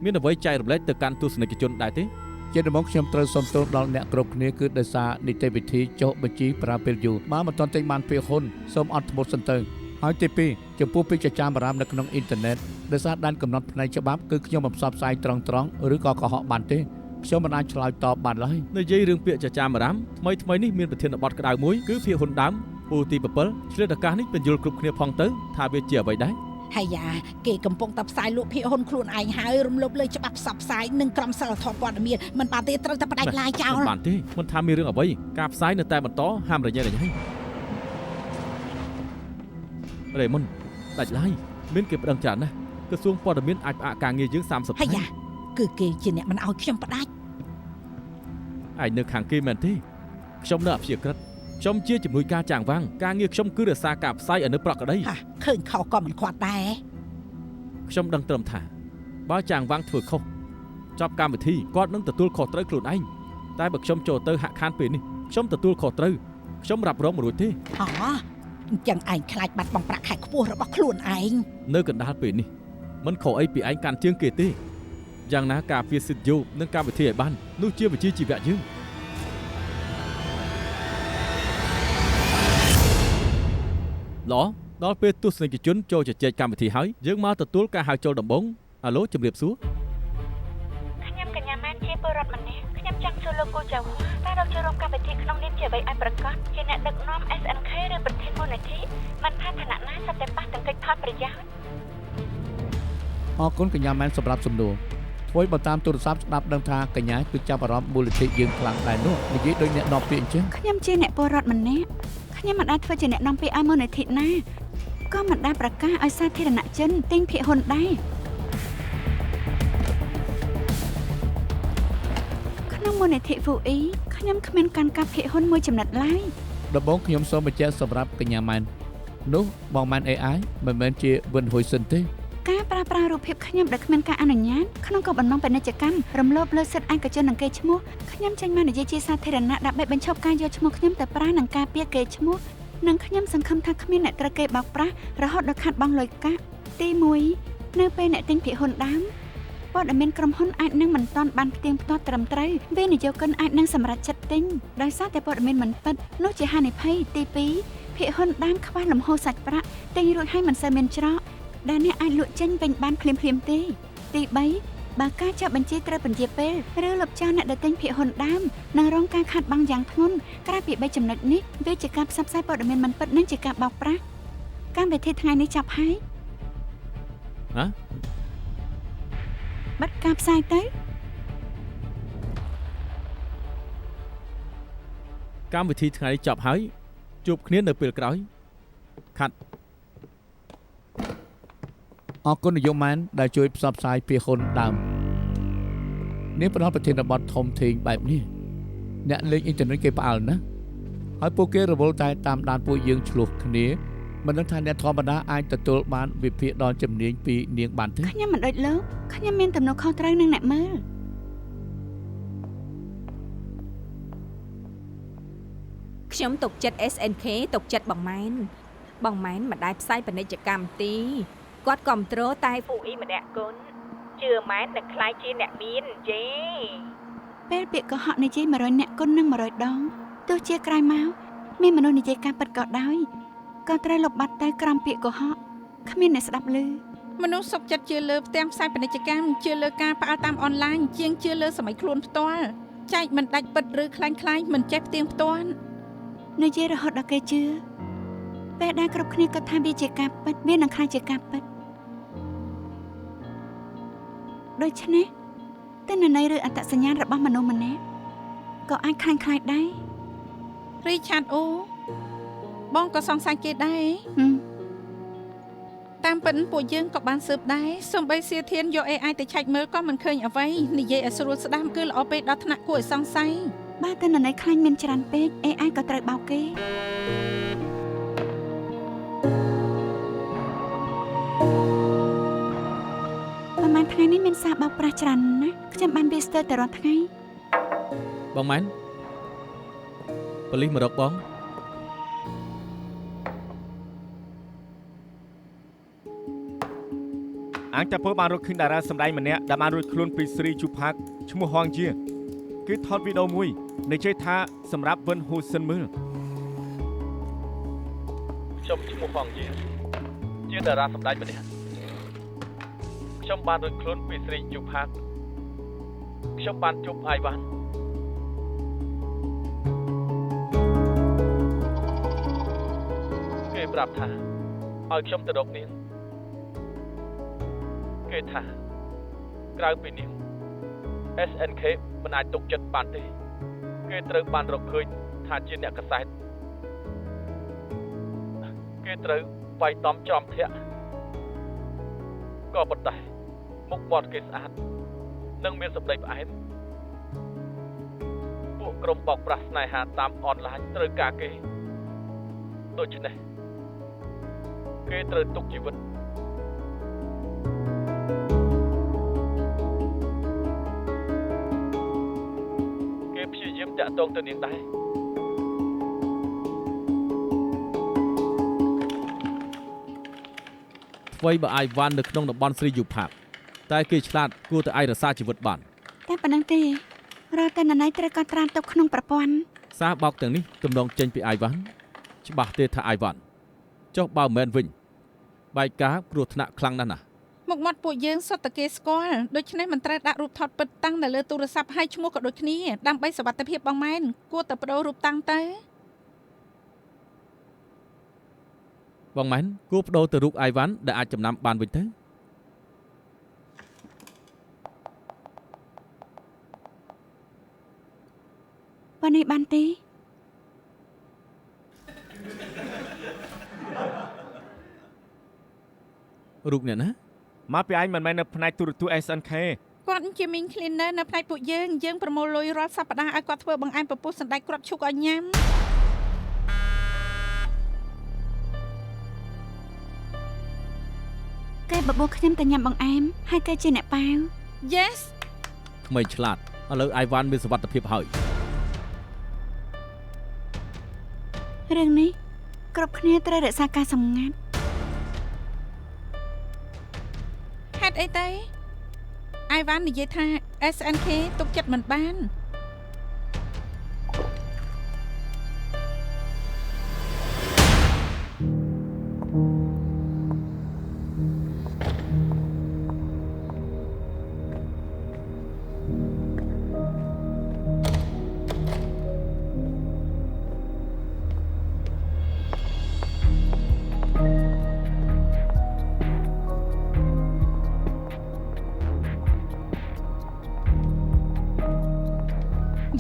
មានអ្វីចែករំលែកទៅកាន់ទស្សនិកជនដែរទេជាដំបូងខ្ញុំត្រូវសូមទោសដល់អ្នកគ្រប់គ្នាគឺដោយសារនីតិវិធីចុះបញ្ជីប្រើពេលយូរបើមិនទាន់ទិញបានភាគហ៊ុនសូមអត់ធ្មត់សិនទៅហើយទី2ចំពោះពាក្យចចាមអារ៉ាមនៅក្នុងអ៊ីនធឺណិតដោយសារដែនកំណត់ផ្នែកច្បាប់គឺខ្ញុំមិនផ្សព្វផ្សាយត្រង់ឬក៏កុហកបានទេខ្ញុំមិនអាចឆ្លើយតបបានឡើយនិយាយរឿងពាក្យចចាមអារ៉ាមថ្មីនេះមានប្រធានបទក្តៅមួយគឺភាគហ៊ុនដើមពូទី7ឆ្លៀតឱកាសនេះបញ្យល់គ្រប់គ្នាផងទៅថាវាជាអ្វីដែរ ហើយយ៉ាគេកំពុងតែផ្សាយលក់ភាគហ៊ុនខ្លួនឯងហើយរំលោភលើច្បាប់ផ្សព្វផ្សាយនិងក្រមសីលធម៌ព័ត៌មានមិនបានទេត្រូវតែផ្ដាច់ឡាយចោល មិនបានទេមិនថាមានរឿងអ្វីការផ្សាយនៅតែបន្តហាមរញ៉េរញ៉ៃរេមុនដាច់ឡាយមានគេប្តឹងច្រើនណាស់ក្រសួងព័ត៌មានអាចផ្អាកការងារយើង30 ហើយ ថ្ងៃ យ៉ាគឺគេជាអ្នកមិនឲ្យខ្ញុំផ្ដាច់ ឯនៅខាងគេមែនទេខ្ញុំនៅអព្យាក្រឹតខ្ញុំជាជំនួយការចាងវាំងការងារខ្ញុំគឺរក្សាការផ្សាយឲ្យនៅប្រកក្តី ហាឃើញខុសក៏មិនខ្វល់ដែរ ខ្ញុំដឹងត្រឹមថាបើចាងវាំងធ្វើខុសចប់កម្មវិធីគាត់នឹងទទួលខុសត្រូវខ្លួនឯងតែបើខ្ញុំចូលទៅហាក់ខានពេលនេះខ្ញុំទទួលខុសត្រូវខ្ញុំរ៉ាប់រងមិនរួចទេ អូអញ្ចឹងឯងខ្លាចបាត់បង់ប្រាក់ខែខ្ពស់របស់ខ្លួនឯង នៅកណ្ដាលពេលនេះមិនខុសអីពីឯងកាន់ជាងគេទេយ៉ាងណាការពារសិទ្ធិយោនិងកម្មវិធីឲ្យបាននោះជាវិជ្ជាជីវៈយើងឡោះដល់ពេលទស្សនិកជនចូលជជែកកម្មវិធីហើយយើងមកទទួលការហៅចូលដំបូងអាឡូជំរាបសួរ ខ្ញុំកញ្ញាម៉ែនជាពលរដ្ឋម្នាក់ខ្ញុំចង់សួរលោកគូចៅតើលោកចូលរួមកម្មវិធីក្នុងនាមជាអ្វីឲ្យប្រកាសជាអ្នកដឹកនាំ SNK ឬប្រធានមូលនិធិមិនថាឋានៈណាសុទ្ធតែប៉ះទង្គិចផលប្រយោជន៍ អរគុណកញ្ញាម៉ែនសម្រាប់សំណួរធ្វើបើតាមទូរស័ព្ទស្ដាប់ដឹងថាកញ្ញាគឺចាប់អារម្មណ៍មូលនិធិយើងខ្លាំងដែរនោះនិយាយដូចអ្នកនាំពាក្យអញ្ចឹង ខ្ញុំជាអ្នកពលរដ្ឋម្នាក់ខ្ញុំមិនអាចធ្វើជាអ្នកនាំពាក្យឲ្យមូលនិធិណាក៏មិនដែលប្រកាសឲ្យសាធារណជនទិញភាគហ៊ុនដែរក្នុងមូលនិធិ FUI ខ្ញុំគ្មានការកាប់ភាគហ៊ុនមួយចំណិតឡើយ ដំបូងខ្ញុំសូមបញ្ជាក់សម្រាប់កញ្ញាម៉ែននោះបងម៉ែន AI មិនមែនជាវិនហ៊ុយសិនទេ ការប្រើប្រាស់រូបភាពខ្ញុំដែលគ្មានការអនុញ្ញាតក្នុងគោលបំណងពាណិជ្ជកម្មរំលោភលើសិទ្ធិឯកជននិងកេរ្តិ៍ឈ្មោះខ្ញុំចេញមកនិយាយជាសាធារណៈដើម្បីបញ្ឈប់ការយកឈ្មោះខ្ញុំទៅប្រើនិងការពារកេរ្តិ៍ឈ្មោះនិងខ្ញុំសង្ឃឹមថាគ្មានអ្នកត្រូវគេបោកប្រាស់រហូតដល់ខាត់បង់លុយកាក់ទី1នៅពេលអ្នកទិញភាគហ៊ុនដើមព័ត៌មានក្រុមហ៊ុនអាចនឹងមិនទាន់បានផ្ទៀងផ្ទាត់ត្រឹមត្រូវវិនិយោគិនអាចនឹងសម្រេចចិត្តទិញដោយសារតែព័ត៌មានមិនពិតនោះជាហានិភ័យទី2ភាគហ៊ុនដើមខ្វះលំហូរសាច់ប្រាក់ទិញរួចហើយមិនសូវមានច្រកដែលអ្នកអាចលក់ចេញវិញបានភ្លាមៗទេទី3បើការចាប់បញ្ជីត្រូវពន្យាពេលឬលុបចោលអ្នកដែលទិញភាគហ៊ុនដើមនឹងរងការខាត់បង់យ៉ាងធ្ងន់ក្រៅពី3ចំណុចនេះវាជាការផ្សព្វផ្សាយព័ត៌មានមិនពិតនិងជាការបោកប្រាស់កម្មវិធីថ្ងៃនេះចាប់ហើយ ហ៎ បិទការផ្សាយទៅ កម្មវិធីថ្ងៃនេះចប់ហើយជួបគ្នានៅពេលក្រោយខាត់ អរគុណនាយកម៉ែនដែលជួយផ្សព្វផ្សាយភាគហ៊ុនដើមនេះផ្ដល់ប្រធានបទធំធេងបែបនេះអ្នកលេងអ៊ីនធឺណិតគេផ្អើលណាស់ហើយពួកគេរវល់តែតាមដានពួកយើងឆ្លោះគ្នាមិនដឹងថាអ្នកធម្មតាអាចទទួលបានវិភាគដល់ជំនាញពីនាងបានទេ ខ្ញុំមិនដូចលោកខ្ញុំមានទំនួលខុសត្រូវនឹងអ្នកមើលខ្ញុំទុកចិត្ត SNK ទុកចិត្តបងម៉ែនមិនដែលផ្សាយពាណិជ្ជកម្មទេគាត់គ្រប់គ្រងតែ FUI ម្នាក់គុណជឿម៉ែននឹងខ្លាយជាអ្នកមានយេ ពេលពាក្យកុហកនិយាយ100អ្នកគុណនឹង100ដងទោះជាក្រោយមកមានមនុស្សនិយាយការពិតក៏ដោយក៏ត្រូវលុបបាត់ទៅក្រោមពាក្យកុហកគ្មានអ្នកស្ដាប់ឮ មនុស្សសុខចិត្តជឿលើផ្ទាំងផ្សាយពាណិជ្ជកម្មជឿលើការផ្អើលតាមអនឡាញជាងជឿលើសម័យខ្លួនផ្ទាល់ចែកមិនដាច់ពិតឬคล้ายៗមិនចេះផ្ទៀងផ្ទាត់ និយាយរហូតដល់គេជឿពេលដែលគ្រប់គ្នាគិតថាវាជាការពិតវានឹងខ្លាចជាការពិតដូច្នេះទិន្នន័យឬអត្តសញ្ញាណរបស់មនុស្សម្នាក់ក៏អាចคล้ายៗដែរ Richard O បងក៏សង្ស័យគេដែរតាមពិតពួកយើងក៏បានស៊ើបដែរសូម្បីសៀធានយក AI ទៅឆែកមើលក៏មិនឃើញអ្វីនិយាយឲ្យស្រួលស្ដាប់គឺល្អពេកដល់ថ្នាក់គួរឲ្យសង្ស័យ បើទិន្នន័យខ្លាញ់មានច្រើនពេក AI ក៏ត្រូវបោកគេប្រហែលថ្ងៃនេះមានសារបោកប្រាស់ច្រើនណាស់ខ្ញុំបានវាស្ទើរតែរាល់ថ្ងៃ បងម៉ែនប៉ូលីសមករកបង អង្គតាពើបានរកឃើញតារាសម្ដែងម្នាក់ដែលបានរួចខ្លួនពីស្រីជូផាក់ឈ្មោះហងជាគឺថតវីដេអូមួយនិយាយថាសម្រាប់វិនហ៊ូសិនមើល ខ្ញុំឈ្មោះហងជាតារាសម្ដែងម្នាក់ខ្ញុំបានរួចខ្លួនពីស្រីជូផាក់ខ្ញុំបានជួបអាយវ៉ាន់គេប្រាប់ថាឲ្យខ្ញុំទៅរកនាង គេថាក្រៅពីនេះ SNK មិនអាចទុកចិត្តបានទេគេត្រូវបានរកឃើញថាជាអ្នកកសែតគេត្រូវវាយតំចំធាក់ក៏ប៉ុន្តែមុខមាត់គេស្អាតនិងមានសម្ដីផ្អែមពួកក្រុមបោកប្រាស់ស្នេហាតាមអនឡាញត្រូវការគេដូច្នេះគេត្រូវទុកជីវិតគេព្យាយាមតាក់ទងទៅនាងដែរអ្វីបើអាយវ៉ាន់នៅក្នុងតំបន់ស្រីយូផាតតែគេឆ្លាតគួរតែអាចរក្សាជីវិតបាន តែប៉ុណ្ណឹងទេរាល់តែណណៃត្រូវកត់ត្រាទុកក្នុងប្រព័ន្ធ សារបោកទាំងនេះទំនងចេញពីអាយវ៉ាន់ច្បាស់ទេថាអាយវ៉ាន់ចុះបើមិនមែនវិញបែកការគ្រោះថ្នាក់ខ្លាំងណាស់ណា មុខមាត់ពួកយើងសុទ្ធតែគេស្គាល់ដូច្នេះមិនត្រូវដាក់រូបថតពិតតាំងនៅលើទូរស័ព្ទឲ្យឈ្មោះក៏ដូចគ្នាដើម្បីសុវត្ថិភាពបងម៉ែនគួរតែបដូររូបតាំងទៅ បងម៉ែនគួរបដូរទៅរូបអាយវ៉ាន់ដែលអាចចំណាំបានវិញទៅ ប៉ុន្តែបានទេ រូបអ្នកណា មកពីឯងមិនមែននៅផ្នែកទូរទស្សន៍ SNK គាត់ជាមីង cleaner នៅផ្នែកពួកយើងប្រមូលលុយរាល់សប្តាហ៍ឲ្យគាត់ធ្វើបង្អែមពពុះសណ្តែកគ្រាប់ឈូកឲ្យញ៉ាំ គេបបួលខ្ញុំទៅញ៉ាំបង្អែមហើយគេជាអ្នកប៉ាវ Yes ក្មេងឆ្លាតឥឡូវអាយវ៉ាន់មានសុវត្ថិភាពហើយ រឿងនេះគ្រប់គ្នាត្រូវរក្សាការសម្ងាត់ ហេតុអីទៅអាយវ៉ាន់និយាយថា SNK ទុកចិត្តមិនបាន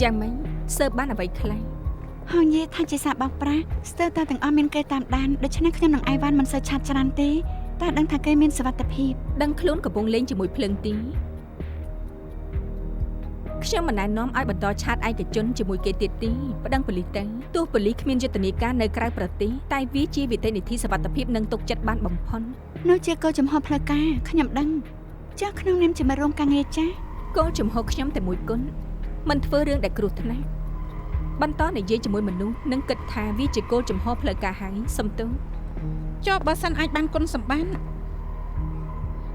យ៉ាងម៉េចសើបបានអ្វីខ្លះ ហើយនិយាយថាជាសារបោកប្រាស់ស្ទើរតែទាំងអស់មានគេតាមដានដូច្នេះខ្ញុំនិងអាយវ៉ាន់មិនសូវឆាតច្រើនទេតែដឹងថាគេមានសុវត្ថិភាព ដឹងខ្លួនកំពុងលេងជាមួយភ្លើងទីខ្ញុំមិនណែនាំឲ្យបន្តឆាតឯកជនជាមួយគេទៀតទេប្តឹងប៉ូលីសទៅទោះប៉ូលីសគ្មានយុទ្ធនាការនៅក្រៅប្រទេសតែវាជាវិធាននីតិសុវត្ថិភាពនិងទុកចិត្តបានបំផុត នោះជាគោលចំហផ្លូវការខ្ញុំដឹងចាស់ក្នុងនាមជាមករងការងារចាស់ គោលចំហខ្ញុំតែមួយគត់មិនធ្វើរឿងដែលគ្រោះថ្នាក់បន្តនិយាយជាមួយមនុស្សនិងគិតថាវាជាគោលចំហផ្លូវការហើយសំទោស ចុះបើសិនអាចបានគុណសម្បត្តិ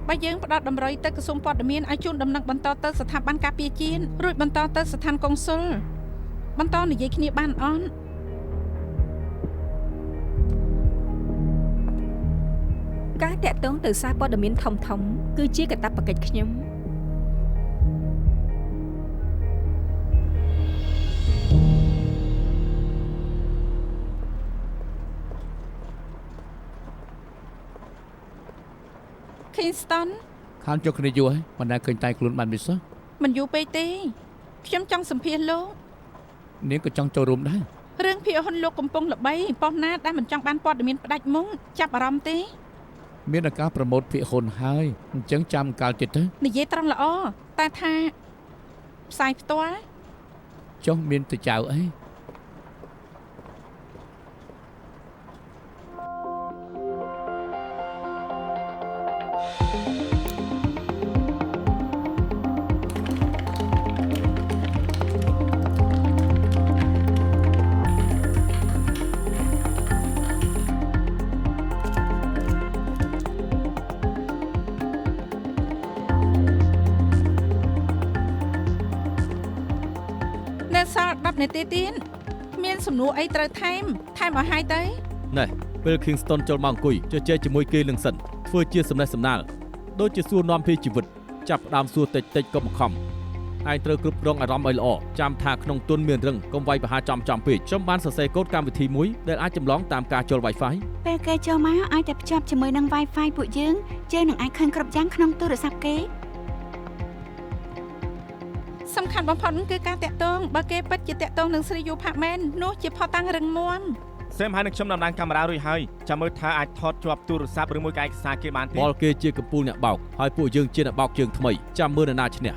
បើយើងផ្ដល់តម្រុយទៅក្រសួងព័ត៌មានឲ្យជូនដំណឹងបន្តទៅស្ថាប័នការពារជាតិរួចបន្តទៅស្ថានកុងស៊ុលបន្តនិយាយគ្នាបានអត់ ការតាក់ទងទៅសារព័ត៌មានធំៗគឺជាកាតព្វកិច្ចខ្ញុំ Kingston ខានចុះគ្នាយូរហើយមិនដែលឃើញតែខ្លួនបានមិនសោះ មិនយូរពេកទេខ្ញុំចង់សម្ភាសលោក នាងក៏ចង់ចូលរួមដែរ រឿងភាគហ៊ុនលោកកំពុងល្បីប៉ុស្ណាដែលមិនចង់បានព័ត៌មានផ្ដាច់មុខចាប់អារម្មណ៍ទេ មានឱកាសប្រម៉ូទភាគហ៊ុនហើយអញ្ចឹងចាំកាលទៀតទៅ និយាយត្រង់ល្អតែថាផ្សាយផ្ទាល់ ចុះមានទៅចៅអី នៅសល់10នាទីទៀតមានសំណួរអីត្រូវថែមឲ្យហើយទៅ ណែពេល Kingston ចូលមកអង្គុយជជែកជាមួយគេនឹងសិនធ្វើជាសំណេះសំណាលដូចជាសួរនាំពីជីវិតចាប់ផ្ដើមសួរតិចក៏បង្ខំ ឯងត្រូវគ្រប់គ្រងអារម្មណ៍ឲ្យល្អចាំថាក្នុងទុនមានរឹងកុំវាយប្រហារចំពេកខ្ញុំបានសរសេរកូដកម្មវិធីមួយដែលអាចចម្លងតាមការចូល Wi-Fi ពេលគេចូលមកឲ្យតែភ្ជាប់ជាមួយនឹង Wi-Fi ពួកយើងនឹងអាចឃើញគ្រប់យ៉ាងក្នុងទូរស័ព្ទគេ សំខាន់បំផុតគឺការតាក់ទងបើគេពិតជាតាក់ទងនឹងស្រីយូផាក់មែននោះជាផុសតាំងរឹងមាំ សេមហើយនឹងខ្ញុំដំឡើងកាមេរ៉ារួចហើយចាំមើលថាអាចថតជាប់ទូរស័ព្ទឬមួយក៏ឯកសារគេបានទេ បលគេជាកំពូលអ្នកបោកហើយពួកយើងជាអ្នកបោកជើងថ្មីចាំមើលនរណាឈ្នះ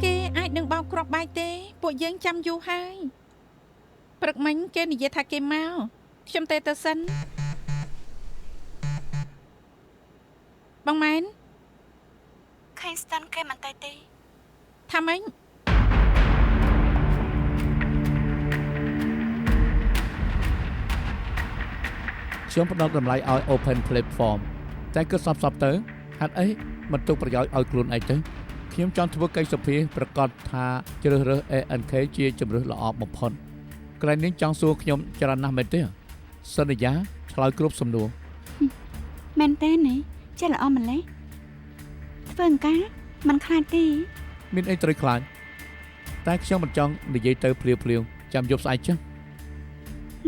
គេអាចនឹងបោកគ្រាប់បែកទេពួកយើងចាំយូរហើយព្រឹកមិញគេនិយាយថាគេមកខ្ញុំទេទៅសិនបងម៉ែន ឃើញស្តាន់គេមិនតែទេ ថាម៉េច ខ្ញុំផ្ដល់តម្លៃឲ្យ Open Platform តែគិតសពទៅហេតុអីមិនទុកប្រយោជន៍ឲ្យខ្លួនឯងទៅខ្ញុំចង់ធ្វើកិច្ចសភាប្រកាសថាជ្រើសរើស ANK ជាជម្រើសល្អបំផុតក្រែងនេះចង់សួរខ្ញុំច្រើនណាស់មែនទេសន្យាឆ្លើយគ្រប់សំណួរ មែនទេនេះចេះល្អម្លេះធ្វើអង្ការមិនខ្លាចទេ មានអីត្រូវខ្លាចតែខ្ញុំមិនចង់និយាយទៅភ្លាវៗចាំយប់ស្អែកចឹង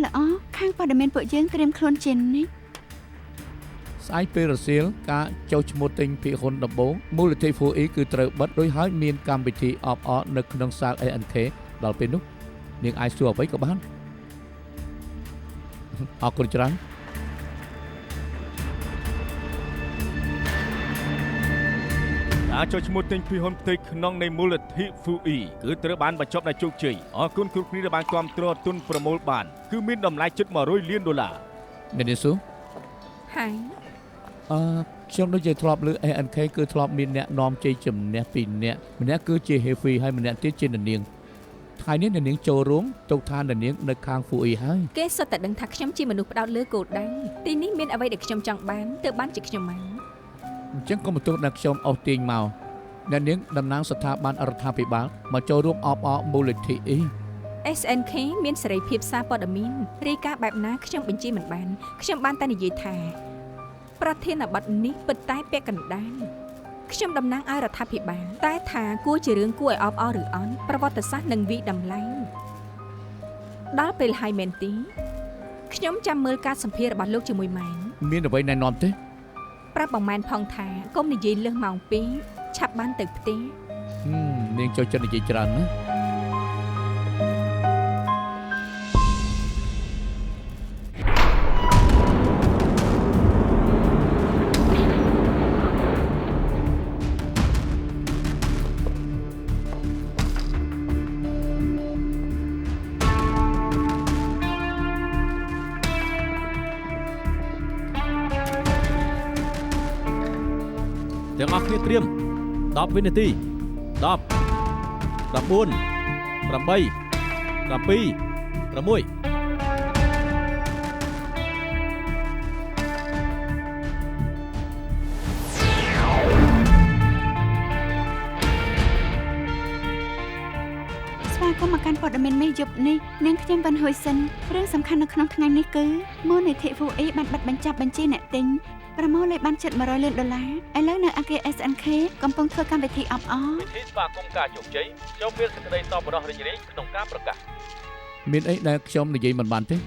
ល្អខាងព័ត៌មានពួកយើងត្រៀមខ្លួនជានិច្ច ស្អែកពេលរសៀលការចុះឈ្មោះទិញភាគហ៊ុនដំបូងមូលនិធិ 4E គឺត្រូវបិទដោយហើយមានកម្មវិធីអបអរនៅក្នុងសាល ANK ដល់ពេលនោះនាងអាចសួរអ្វីក៏បានអរគុណច្រើន ការចុះឈ្មោះទិញពីហ៊ុនផ្ទៃក្នុងនៃមូលនិធិ 4E គឺត្រូវបានបញ្ចប់ដោយជោគជ័យអរគុណគ្រប់គ្នាដែលបានគាំទ្រទុនប្រមូលបានគឺមានតម្លៃជិត$100 លាន អ្នកនាងស៊ូ ហើយ ខ្ញុំដូចជាធ្លាប់លើ ANK គឺធ្លាប់មានអ្នកនាំជ័យជំនះ2នាក់ម្នាក់គឺជា Heavy ហើយម្នាក់ទៀតជានាងថ្ងៃនេះនាងចូលរួមទុកថានាងនៅខាង 4E ហើយ គេសុទ្ធតែដឹងថាខ្ញុំជាមនុស្សផ្ដោតលើគោលដៅទីនេះមានអ្វីដែលខ្ញុំចង់បានទើបបានជាខ្ញុំមក អញ្ចឹងក៏បន្ទោសដល់ខ្ញុំអស់ទាញមកអ្នកនាងតំណាងស្ថាប័នរដ្ឋាភិបាលមកចូលរួមអបអរមូលនិធិ SNK មានសេរីភាពសារព័ត៌មានរាយការណ៍បែបណាខ្ញុំបញ្ជាមិនបានខ្ញុំបានតែនិយាយថាប្រធានបទនេះពិតតែពាក់កណ្ដាលខ្ញុំតំណាងឲ្យរដ្ឋាភិបាលតែថាគួរជារឿងគួរឲ្យអបអរឬអន់ប្រវត្តិសាស្ត្រនិងវិតម្លៃដល់ពេលហើយមែនទេខ្ញុំចាំមើលការសម្ភាសរបស់លោកជាមួយម៉ែន មានអ្វីណែនាំទេ ប្រាប់បងម៉ែនផងថាកុំនិយាយលើសម៉ោង2ឆាប់បានទៅផ្ទះ នាងចូលចិត្តនិយាយច្រើនណា ទាំងអស់គ្នាត្រៀម10វិនាទី10 14 8 7 6 ស្វាគមន៍មកកាន់ព័ត៌មានមេយប់នេះនាងខ្ញុំបានហួយសិនរឿងសំខាន់នៅក្នុងថ្ងៃនេះគឺមូលនិធិ 4E បានបិទបញ្ចប់បញ្ជីអ្នកទិញប្រមូលលេខបានជិត$100 លានឥឡូវនៅអគារ SNK កំពុងធ្វើកម្មវិធីអបអរ ពិធីស្វាគមន៍ការជោគជ័យចូលមានសេចក្តីសប្បុរសរីករាយក្នុងការប្រកាស មានអីដែលខ្ញុំនិយាយមិនបានទេ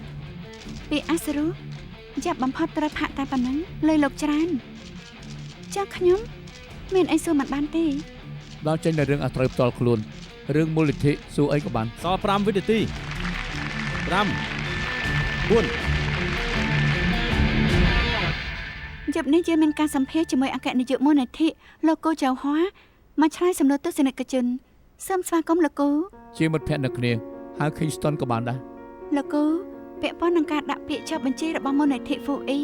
ពីអាសរុចាប់បំផុតត្រូវផាកតែប៉ុណ្ណឹងលើលោកច្រើនចាស់ខ្ញុំមានអីសួរមិនបានទេ ដល់ចេញនៅរឿងអាត្រូវផ្ទាល់ខ្លួនរឿងមូលនិធិសួរអីក៏បាន សល់5វិនាទី5 4 យប់នេះយើងមានការសម្ភាសជាមួយអគ្គនាយកមូលនិធិលោកគូចៅហួរមកឆ្លើយសំណួរទស្សនិកជនសូមស្វាគមន៍លោកគូ ជាមិត្តភក្តិនៅគ្នាហៅ Kingston ក៏បានដែរ លោកគូពាក់ព័ន្ធនឹងការដាក់ពាក្យចុះបញ្ជីរបស់មូលនិធិ 4E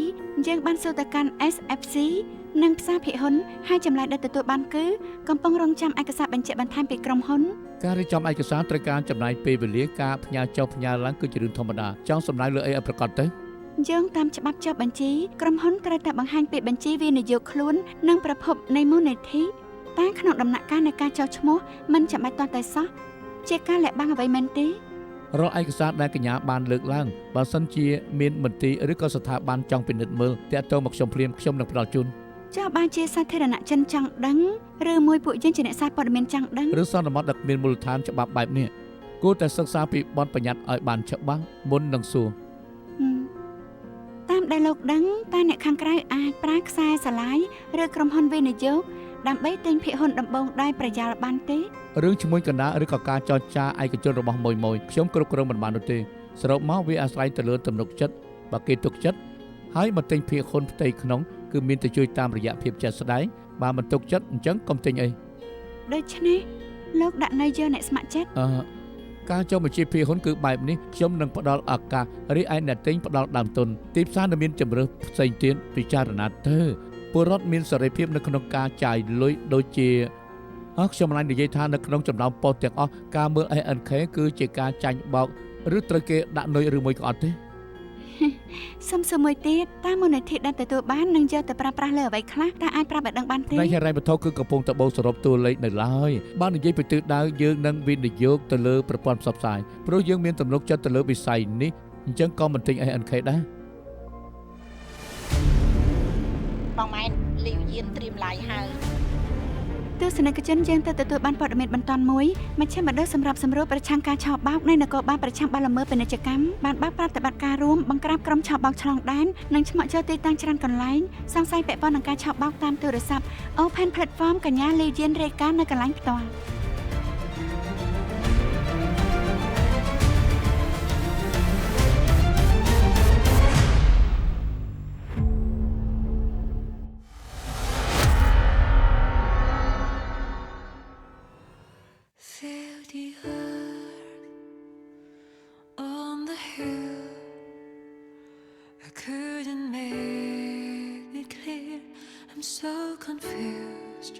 យើងបានសួរទៅកាន់ SFC និងផ្សារភាគហ៊ុនហើយចម្លើយដែលទទួលបានគឺកំពុងរងចាំឯកសារបញ្ជាក់បន្ថែមពីក្រុមហ៊ុន ការរៀបចំឯកសារត្រូវការចំណាយពេលវេលាការផ្ញើចុះផ្ញើឡើងគឺជារឿងធម្មតាចង់សម្ដៅលើអីឲ្យប្រកាសទៅ យើងតាមច្បាប់ចុះបញ្ជីក្រុមហ៊ុនត្រូវតែបង្ហាញពីបញ្ជីវិនិយោគខ្លួននិងប្រភពនៃមូលនិធិ តែក្នុងដំណាក់កាលនៃការចោទឈ្មោះមិនចាំបាច់តតែសោះជាការលាក់បាំងអ្វីមែនទេ រាល់ឯកសារដែលកញ្ញាបានលើកឡើងបើសិនជាមានមន្ទីរឬក៏ស្ថាប័នចង់ពិនិត្យមើលតាក់ទងមកខ្ញុំភ្លាមខ្ញុំនឹងផ្ដល់ជូន ចុះបានជាសាធារណជនចង់ដឹងឬមួយពួកយើងជាអ្នកសារព័ត៌មានចង់ដឹង ឬសន្មតដែលមានមូលដ្ឋានច្បាប់បែបនេះគួរតែសិក្សាពីបទបញ្ញត្តិឲ្យបានច្បាស់មុននឹងសួរ តាមដែលលោកដឹងតើអ្នកខាងក្រៅអាចប្រើខ្សែស្រឡាយឬក្រុមហ៊ុនវិនិយោគដើម្បីទិញភាគហ៊ុនដំបូងដោយប្រយោលបានទេ រឿងឈ្មោះកណ្ដាលឬក៏ការចរចាឯកជនរបស់មួយខ្ញុំគ្រប់គ្រងមិនបាននោះទេសរុបមកវាអាស្រ័យទៅលើទំនុកចិត្តបើគេទុកចិត្តហើយមកទិញភាគហ៊ុនផ្ទៃក្នុងគឺមានតែជួយតាមរយៈភាពជាក់ស្ដែងបើមិនទុកចិត្តអញ្ចឹងកុំទិញអី ដូច្នេះលោកដាក់នៅយកអ្នកស្ម័គ្រចិត្ត ការចុះបញ្ជីភាគហ៊ុនគឺបែបនេះខ្ញុំនឹងផ្ដល់ឱកាសរីឯអ្នកទិញផ្ដល់ដើមទុនទីផ្សារនៅមានជំរើសផ្សេងទៀតពិចារណាទៅពលរដ្ឋមានសេរីភាពនៅក្នុងការចាយលុយដូចជាខ្ញុំមិននិយាយថានៅក្នុងចំណោមប៉ុស្តិ៍ទាំងអស់ការមើល ANK គឺជាការចាញ់បោកឬត្រូវគេដាក់នុយឬមួយក៏អត់ទេ សុំសួរមួយទៀតតើមូលនិធិដែលទទួលបាននឹងយកទៅប្រើប្រាស់លើអ្វីខ្លះតើអាចប្រាប់ឲ្យដឹងបានទេ ផ្នែកហិរញ្ញវត្ថុគឺកំពុងតែបូកសរុបតួលេខនៅឡើយបើនិយាយពីទិសដៅយើងនឹងវិនិយោគទៅលើប្រព័ន្ធផ្សព្វផ្សាយព្រោះយើងមានទំនុកចិត្តទៅលើវិស័យនេះអញ្ចឹងក៏មិនទិញ ANK ដែរ បងម៉ែនលីវយានត្រៀមឡាយហើយ ទស្សនិកជនយើងទៅទទួលបានព័ត៌មានបន្ទាន់មួយមជ្ឈមណ្ឌលសម្រាប់សម្រួលប្រឆាំងការឆោបបោកនៃនគរបាលប្រឆាំងបទល្មើសពាណិជ្ជកម្មបានបើកប្រតិបត្តិការរួមបង្ក្រាបក្រុមឆោបបោកឆ្លងដែននិងឆ្មក់ចូលទីតាំងច្រើនកន្លែងសង្ស័យពាក់ព័ន្ធនឹងការឆោបបោកតាមទូរស័ព្ទ Open Platform កញ្ញាលីវយានរាយការណ៍នៅកន្លែងផ្ទាល់ Feel the earth on the hill. I couldn't make it clear. I'm so confused.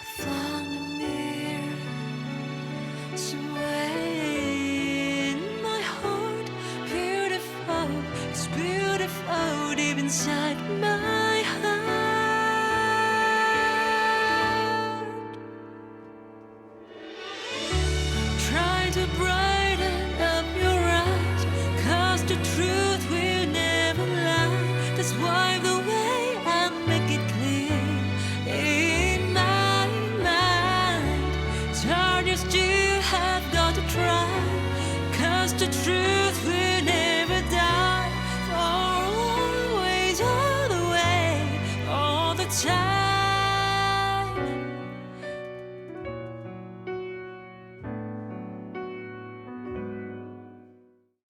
I found a mirror somewhere in my heart. Beautiful, it's beautiful deep inside my heart. Try to brighten